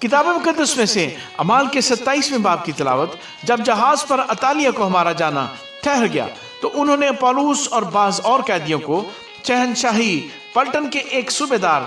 کتاب مقدس میں سے اعمال کے 27ویں باب کی تلاوت۔ جب جہاز پر اطالیہ کو ہمارا جانا ٹھہر گیا تو انہوں نے پولس اور بعض اور قیدیوں کو شہنشاہی پلٹن کے ایک صوبیدار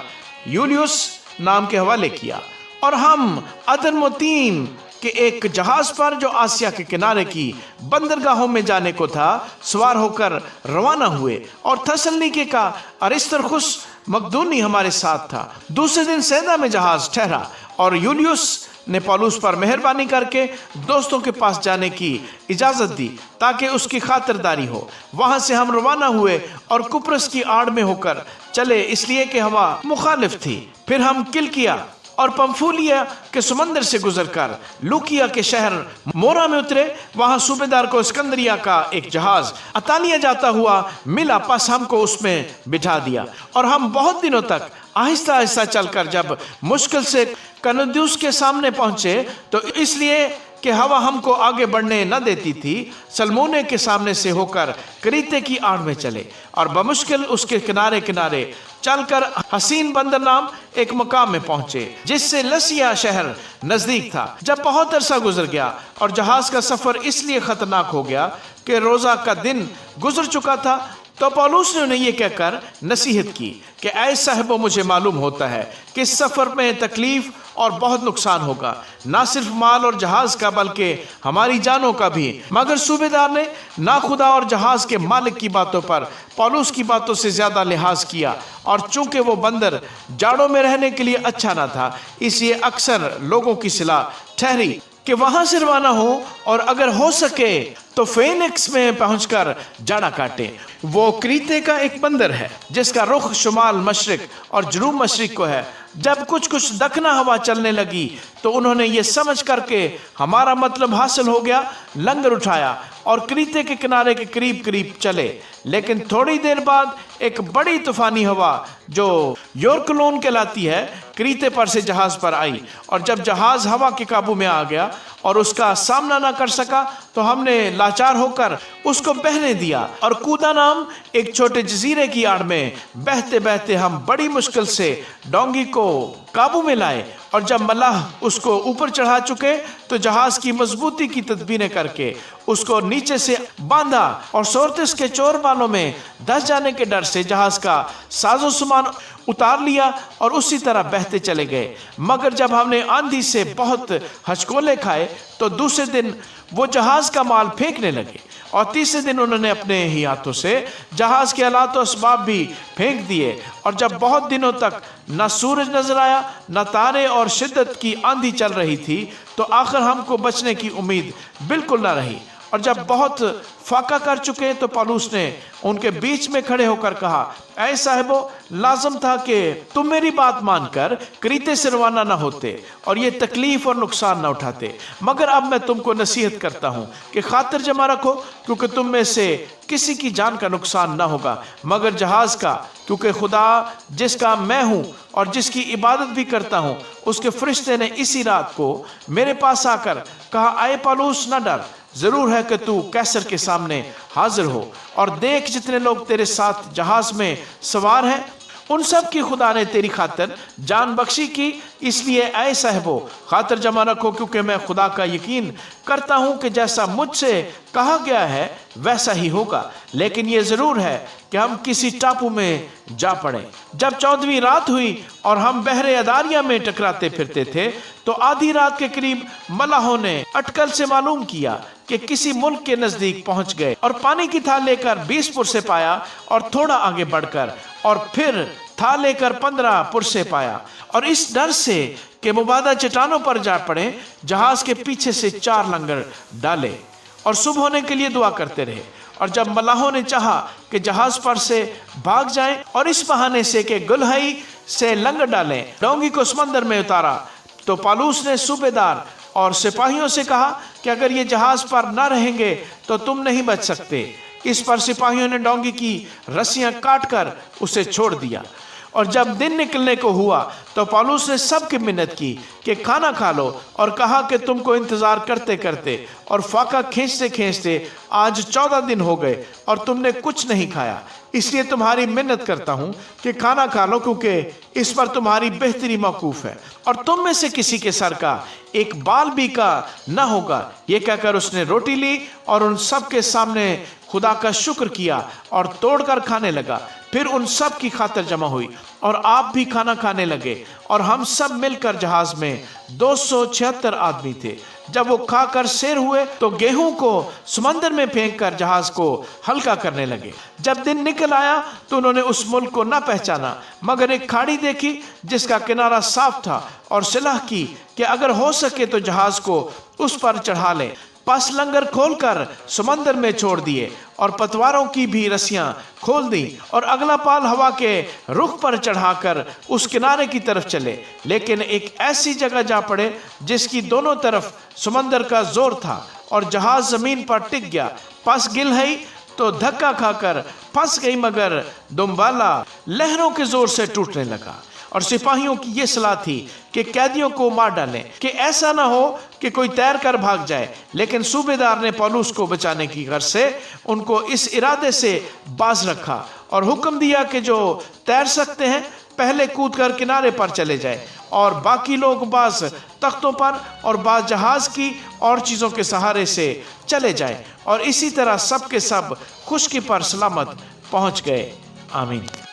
یولیوس نام کے حوالے کیا، اور ہم ادرموتین کے ایک جہاز پر جو آسیا کے کنارے کی بندرگاہوں میں جانے کو تھا سوار ہو کر روانہ ہوئے، اور تھسلنیکے کا ارسترخس مقدونی ہمارے ساتھ تھا۔ دوسرے دن سیدا میں جہاز ٹھہرا، اور یولیوس نے پولس پر مہربانی کر کے دوستوں کے پاس جانے کی اجازت دی تاکہ اس کی خاطرداری ہو۔ وہاں سے ہم روانہ ہوئے اور کپرس کی آڑ میں ہو کر چلے، اس لیے کہ ہوا مخالف تھی۔ پھر ہم کلکیا اور پمفولیا کے سمندر سے گزر کر لوکیا کے شہر مورا میں اترے۔ وہاں صوبیدار کو اسکندریہ کا ایک جہاز اطالیہ جاتا ہوا ملا، پس ہم کو اس میں بٹھا دیا، اور ہم بہت دنوں تک آہستہ آہستہ چل کر جب مشکل سے کنودیوس کے سامنے پہنچے تو اس لیے کہ ہوا ہم کو آگے بڑھنے نہ دیتی تھی، سلمونے کے سامنے سے ہو کر کریتے کی آڑ میں چلے، اور بمشکل اس کے کنارے کنارے چل کر حسین بندر نام ایک مقام میں پہنچے جس سے لسیا شہر نزدیک تھا۔ جب بہت عرصہ گزر گیا اور جہاز کا سفر اس لیے خطرناک ہو گیا کہ روزہ کا دن گزر چکا تھا، تو پولس نے انہیں یہ کہہ کر نصیحت کی کہ اے صاحبو، مجھے معلوم ہوتا ہے کہ اس سفر میں تکلیف اور بہت نقصان ہوگا، نہ صرف مال اور جہاز کا بلکہ ہماری جانوں کا بھی۔ مگر صوبیدار نے نہ خدا اور جہاز کے مالک کی باتوں پر پولس کی باتوں سے زیادہ لحاظ کیا، اور چونکہ وہ بندر جاڑوں میں رہنے کے لیے اچھا نہ تھا، اس لیے اکثر لوگوں کی صلاح ٹھہری کہ وہاں سے روانہ ہو، اور اگر ہو سکے تو فینکس میں پہنچ کر جاڑا کاٹے۔ وہ کریتے کا ایک بندر ہے جس کا رخ شمال مشرق اور جنوب مشرق کو ہے۔ جب کچھ دکنا ہوا چلنے لگی تو انہوں نے یہ سمجھ کر کہ ہمارا مطلب حاصل ہو گیا، لنگر اٹھایا اور کریتے کے کنارے کے قریب قریب چلے۔ لیکن تھوڑی دیر بعد ایک بڑی طوفانی ہوا جو یورکلون کہلاتی ہے کریتے پر سے جہاز پر آئی، اور جب جہاز ہوا کے قابو میں آ گیا اور اس کا سامنا نہ کر سکا تو ہم نے لاچار ہو کر اس کو بہنے دیا، اور کودا نام ایک چھوٹے جزیرے کی آڑ میں بہتے بہتے ہم بڑی مشکل سے ڈونگی کو قابو میں لائے، اور جب ملاح اس کو اوپر چڑھا چکے تو جہاز کی مضبوطی کی تدبیریں کر کے اس کو نیچے سے باندھا، اور سورتس کے چور بالوں میں دھس جانے کے ڈر سے جہاز کا ساز و سامان اتار لیا اور اسی طرح بہتے چلے گئے۔ مگر جب ہم نے آندھی سے بہت ہچکولے کھائے تو دوسرے دن وہ جہاز کا مال پھینکنے لگے، اور تیسرے دن انہوں نے اپنے ہی ہاتھوں سے جہاز کے آلات و اسباب بھی پھینک دیے، اور جب بہت دنوں تک نہ سورج نظر آیا نہ تارے اور شدت کی آندھی چل رہی تھی تو آخر ہم کو بچنے کی امید بالکل نہ رہی۔ اور جب بہت فاقہ کر چکے تو پولس نے ان کے بیچ میں کھڑے ہو کر کہا، اے صاحبو، لازم تھا کہ تم میری بات مان کر کریتے سے روانہ نہ ہوتے اور یہ تکلیف اور نقصان نہ اٹھاتے، مگر اب میں تم کو نصیحت کرتا ہوں کہ خاطر جمع رکھو، کیونکہ تم میں سے کسی کی جان کا نقصان نہ ہوگا مگر جہاز کا، کیونکہ خدا جس کا میں ہوں اور جس کی عبادت بھی کرتا ہوں، اس کے فرشتے نے اسی رات کو میرے پاس آ کر کہا، اے پولس، نہ ڈر، ضرور ہے کہ تو کیسر کے سامنے حاضر ہو، اور دیکھ جتنے لوگ تیرے ساتھ جہاز میں سوار ہیں ان سب کی خدا نے تیری خاطر جان بخشی کی۔ اس لیے اے صاحبو، خاطر جمع رکھو، کیونکہ میں خدا کا یقین کرتا ہوں کہ جیسا مجھ سے کہا گیا ہے ویسا ہی ہوگا، لیکن یہ ضرور ہے کہ ہم کسی ٹاپو میں جا پڑیں۔ جب 14ویں رات ہوئی اور ہم بحر اداریہ میں ٹکراتے پھرتے تھے تو آدھی رات کے قریب ملاحوں نے اٹکل سے معلوم کیا کہ کسی ملک کے نزدیک پہنچ گئے، اور پانی کی تھال لے کر 20 پرسے پایا، اور تھوڑا آگے بڑھ کر اور پھر تھال لے کر 15 پرسے پایا، اور اس ڈر سے کہ مبادا چٹانوں پر جا پڑے جہاز کے پیچھے سے 4 لنگر ڈالے اور صبح ہونے کے لیے دعا کرتے رہے۔ اور جب ملاحوں نے چاہا کہ جہاز پر سے بھاگ جائیں اور اس بہانے سے کہ گلہائی سے لنگر ڈالیں ڈونگی کو سمندر میں اتارا، تو پولس نے صوبیدار اور سپاہیوں سے کہا کہ اگر یہ جہاز پر نہ رہیں گے تو تم نہیں بچ سکتے۔ اس پر سپاہیوں نے ڈونگی کی رسیاں کاٹ کر اسے چھوڑ دیا، اور جب دن نکلنے کو ہوا تو پولس نے سب کی منت کی کہ کھانا کھا لو، اور کہا کہ تم کو انتظار کرتے کرتے اور فاقہ کھینچتے کھینچتے آج 14 دن ہو گئے اور تم نے کچھ نہیں کھایا، اس لیے تمہاری منت کرتا ہوں کہ کھانا کھا لو، کیونکہ اس پر تمہاری بہتری موقوف ہے، اور تم میں سے کسی کے سر کا ایک بال بھی کا نہ ہوگا۔ یہ کہہ کر اس نے روٹی لی اور ان سب کے سامنے خدا کا شکر کیا اور توڑ کر کھانے لگا، پھر ان سب کی خاطر جمع ہوئی اور آپ بھی کھانا کھانے لگے، اور ہم سب مل کر جہاز میں 276 آدمی تھے۔ جب وہ کھا کر سیر ہوئے تو گیہوں کو سمندر میں پھینک کر جہاز کو ہلکا کرنے لگے۔ جب دن نکل آیا تو انہوں نے اس ملک کو نہ پہچانا، مگر ایک کھاڑی دیکھی جس کا کنارہ صاف تھا، اور صلاح کی کہ اگر ہو سکے تو جہاز کو اس پر چڑھا لیں۔ پس لنگر کھول کر سمندر میں چھوڑ دیے اور پتواروں کی بھی رسیاں کھول دیں، اور اگلا پال ہوا کے رخ پر چڑھا کر اس کنارے کی طرف چلے، لیکن ایک ایسی جگہ جا پڑے جس کی دونوں طرف سمندر کا زور تھا، اور جہاز زمین پر ٹک گیا۔ پس گلہئی تو دھکا کھا کر پھنس گئی، مگر دمبالا لہروں کے زور سے ٹوٹنے لگا۔ اور سپاہیوں کی یہ صلاح تھی کہ قیدیوں کو مار ڈالیں، کہ ایسا نہ ہو کہ کوئی تیر کر بھاگ جائے، لیکن صوبیدار نے پولس کو بچانے کی غرض سے ان کو اس ارادے سے باز رکھا اور حکم دیا کہ جو تیر سکتے ہیں پہلے کود کر کنارے پر چلے جائیں، اور باقی لوگ بعض تختوں پر اور بعض جہاز کی اور چیزوں کے سہارے سے چلے جائیں، اور اسی طرح سب کے سب خشکی پر سلامت پہنچ گئے۔ آمین۔